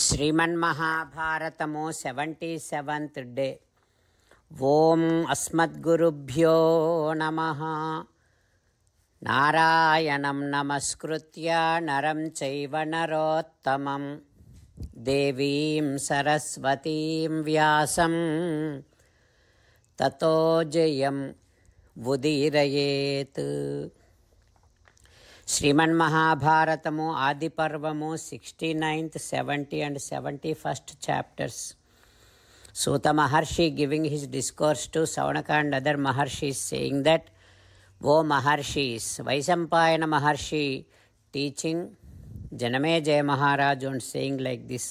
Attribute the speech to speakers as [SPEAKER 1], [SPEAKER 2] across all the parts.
[SPEAKER 1] శ్రీమన్మహాభారతము 77th day. ఓం అస్మద్గురుభ్యో నమః. నారాయణం నమస్కృత్య నరం చైవ నరోత్తమం దేవీం సరస్వతీం వ్యాసం తతో జయం ఉదీరయేత్. శ్రీమన్మహాభారతము ఆదిపర్వము 69th, 70 and 71st chapters. Suta Maharshi giving his discourse to Saunaka and other Maharshis, saying that, O Maharshis, Vaisampayana Maharshi teaching Janamejaya Maharaj and saying like this,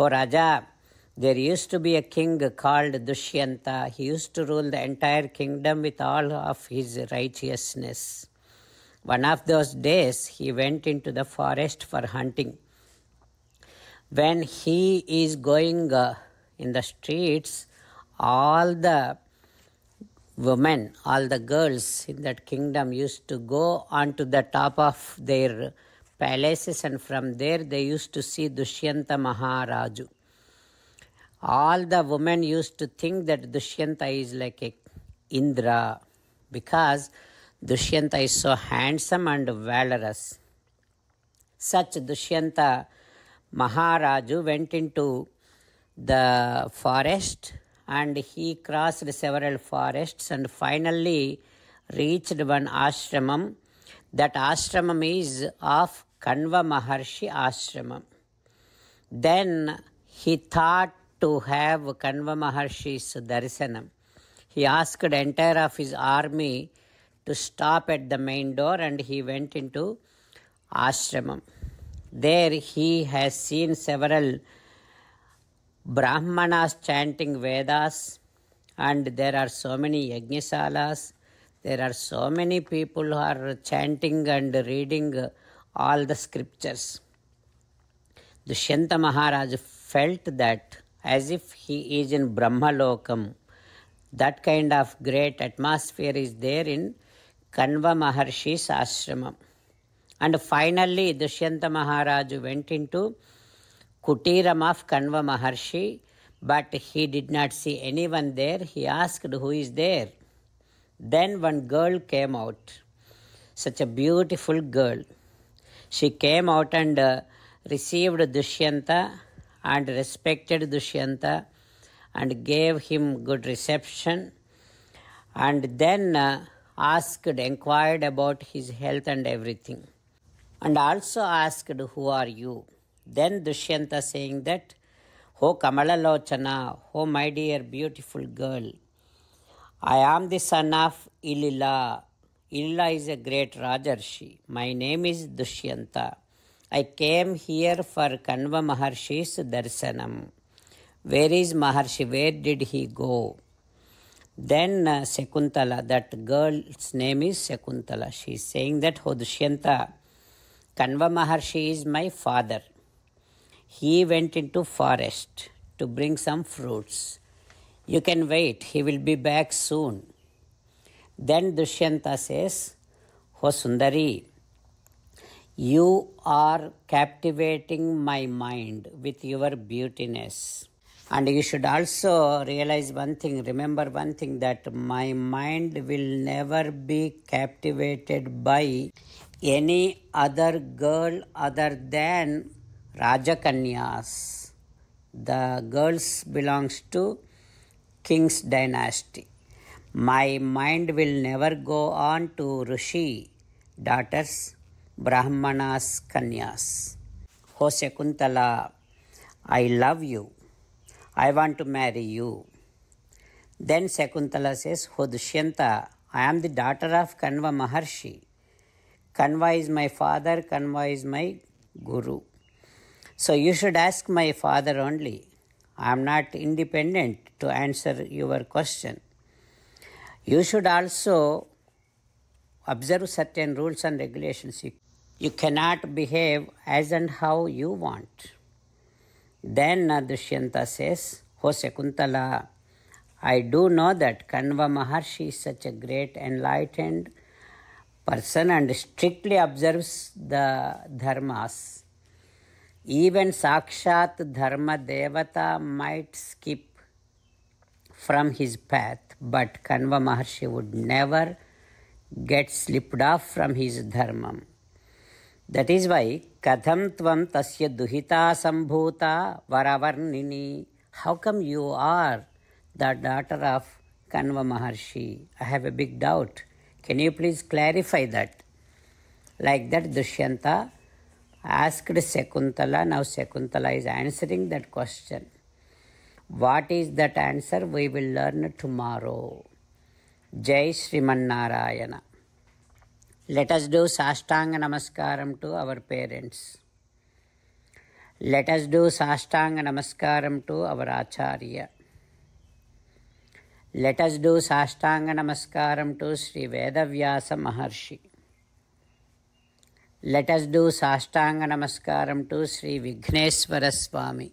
[SPEAKER 1] O Raja, there used to be a king called Dushyanta. He used to rule the entire kingdom with all of his righteousness. One of those days, he went into the forest for hunting. When he is going in the streets, all the women, all the girls in that kingdom used to go onto the top of their palaces, and from there they used to see Dushyanta Maharaju. All the women used to think that Dushyanta is like a Indra, because Dushyanta is so handsome and valorous. Such Dushyanta Maharaju went into the forest, and he crossed several forests and finally reached one ashramam. That ashramam is of Kanva Maharshi ashramam. Then he thought to have Kanva Maharshi's darshanam. He asked the entire of his army to stop at the main door, and he went into ashramam. There he has seen several Brahmanas chanting Vedas, and there are so many Yajnasalas. There are so many people who are chanting and reading all the scriptures. Dushyanta Maharaj felt that as if he is in Brahmalokam. That kind of great atmosphere is there in Kanva Maharshi's ashramam. And finally Dushyanta Maharaj went into Kutiram of Kanva Maharshi, but he did not see anyone there. He asked, who is there? Then one girl came out, such a beautiful girl. She came out and received Dushyanta and respected Dushyanta and gave him good reception, and then inquired about his health and everything, and also asked, who are you? Then Dushyanta saying that, O Kamalalochana, O my dear beautiful girl, I am the son of Ilila. Ilila is a great Rajarshi. My name is Dushyanta. I came here for Kanva Maharshi's darshanam. Where is Maharshi? Where did he go? Then Sekuntala, that girl's name is Sekuntala. She is saying that, O Dushyanta, Kanva Maharshi is my father. He went into forest to bring some fruits. You can wait, he will be back soon. Then Dushyanta says, O Sundari, you are captivating my mind with your beautiness. And you should also realize one thing, remember one thing, that my mind will never be captivated by any other girl other than Rajakanyas. The girls belongs to King's dynasty. My mind will never go on to Rishi daughters, Brahmanas, Kanyas. O Sekuntala, I love you. I want to marry you. Then Sekuntala says, O Dushyanta, I am the daughter of Kanva Maharshi. Kanva is my father, Kanva is my guru. So you should ask my father only. I am not independent to answer your question. You should also observe certain rules and regulations. You cannot behave as and how you want. Then Dushyanta says, O Sekuntala, I do know that Kanva Maharshi is such a great enlightened person and strictly observes the dharmas. Even Sakshat Dharma Devata might skip from his path, but Kanva Maharshi would never get slipped off from his dharmam. That is why Katham Tvam Tasya Duhita Sambhuta Varavarnini. How come you are the daughter of Kanva Maharshi? I have a big doubt. Can you please clarify that? Like that, Dushyanta asked Shakuntala. Now Shakuntala is answering that question. What is that answer? We will learn tomorrow. Jai Sriman Narayana. Let us do Sashtanga Namaskaram to our parents. Let us do Sashtanga Namaskaram to our Acharya. Let us do Sashtanga Namaskaram to Sri Vedavyasa Maharshi. Let us do Sashtanga Namaskaram to Sri Vigneswara Swami.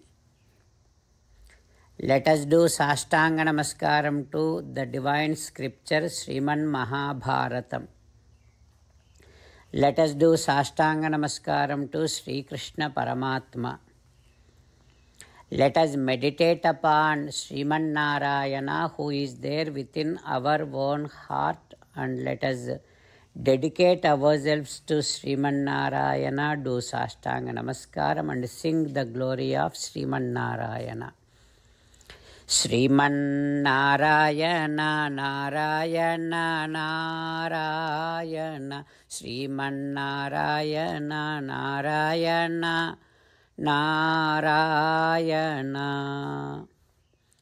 [SPEAKER 1] Let us do Sashtanga Namaskaram to the divine scripture Sriman Mahabharatam. Let us do Sashtanga Namaskaram to Sri Krishna Paramatma. Let us meditate upon Sriman Narayana who is there within our own heart, and let us dedicate ourselves to Sriman Narayana, do Sashtanga Namaskaram and sing the glory of Sriman Narayana. Sriman Narayana, Narayana, Narayana, Sriman Narayana, Narayana, Narayana.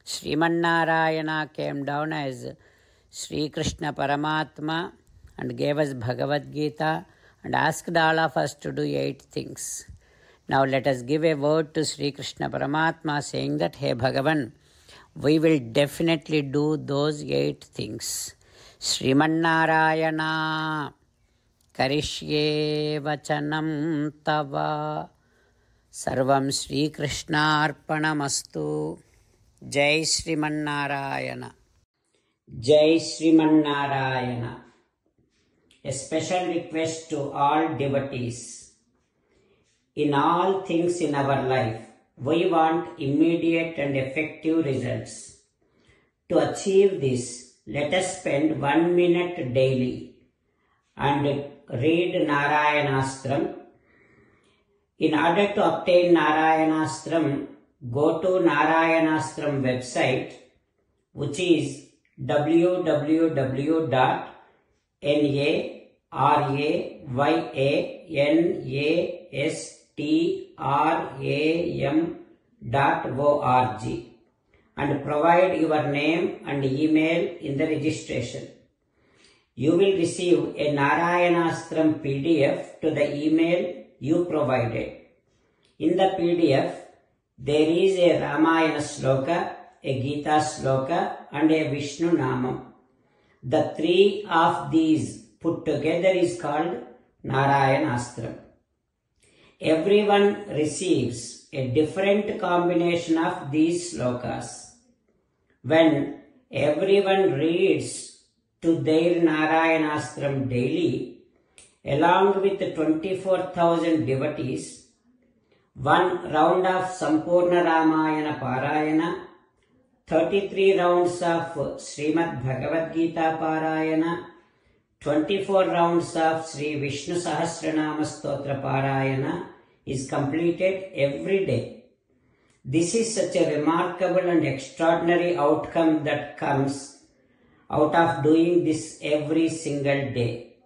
[SPEAKER 1] Sriman Narayana came down as Sri Krishna Paramatma and gave us Bhagavad Gita and asked all of us to do 8 things. Now let us give a word to Sri Krishna Paramatma saying that, Hey Bhagavan, we will definitely do those 8 things. Sriman Narayana Karishye Vachanam Tava Sarvam Sri Krishna Arpanamastu. Jai Sriman Narayana. Jai Sriman Narayana. A special request to all devotees. In all things in our life, we want immediate and effective results. To achieve this, let us spend 1 minute daily and read Narayanastram. In order to obtain Narayanastram, go to Narayanastram website, which is www.narayanastram.org and provide your name and email in the registration. You will receive a Narayanastram PDF to the email you provided. In the PDF, there is a Ramayana Sloka, a Gita Sloka and a Vishnu Namam. The 3 of these put together is called Narayanastram. Everyone receives a different combination of these slokas. When everyone reads to their Narayanastram daily, along with 24,000 devotees, 1 round of Sampurna Ramayana Parayana, 33 rounds of Srimad Bhagavad Gita Parayana, 24 rounds of Sri Vishnu Sahasranama Stotra Parayana is completed every day. This is such a remarkable and extraordinary outcome that comes out of doing this every single day.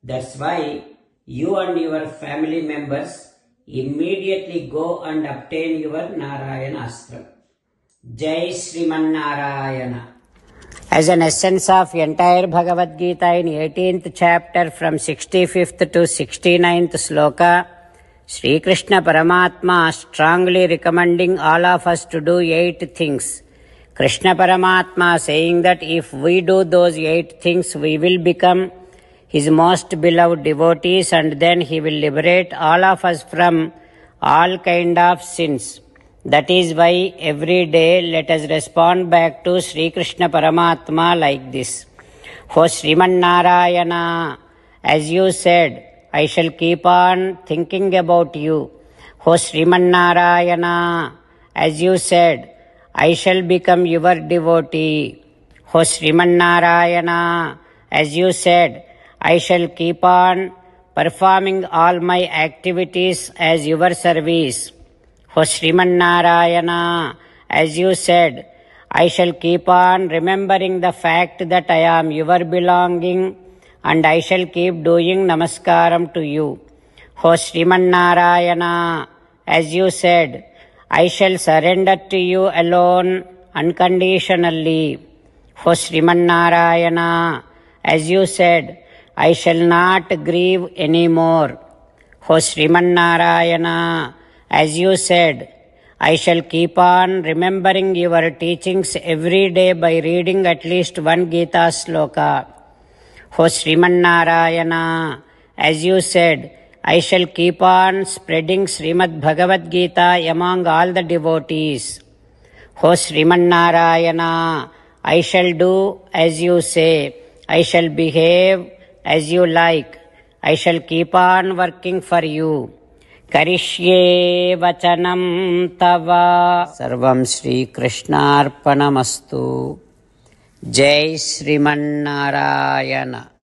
[SPEAKER 1] That's why you and your family members immediately go and obtain your Narayanastram. Jai Sriman Narayana. As an essence of entire Bhagavad Gita in 18th chapter from 65th to 69th sloka, Sri Krishna Paramatma strongly recommending all of us to do 8 things. Krishna Paramatma saying that if we do those 8 things, we will become His most beloved devotees, and then He will liberate all of us from all kind of sins. That is why every day let us respond back to Sri Krishna Paramatma like this. O Sriman Narayana, as you said, I shall keep on thinking about you. O Srimannarayana, as you said, I shall become your devotee. O Srimannarayana, as you said, I shall keep on performing all my activities as your service. O Srimannarayana, as you said, I shall keep on remembering the fact that I am your belonging and I shall keep doing namaskaram to you. O Srimannarayana, as you said, I shall surrender to you alone unconditionally. O Srimannarayana, as you said, I shall not grieve anymore. O Srimannarayana, as you said, I shall keep on remembering your teachings every day by reading at least one Gita sloka. O Srimannarayana, as you said, I shall keep on spreading Srimad Bhagavad Gita among all the devotees. O Srimannarayana, I shall do as you say. I shall behave as you like. I shall keep on working for you. Karishye vachanam tava. Sarvam Shri Krishnarpanamastu. Jai Srimannarayana.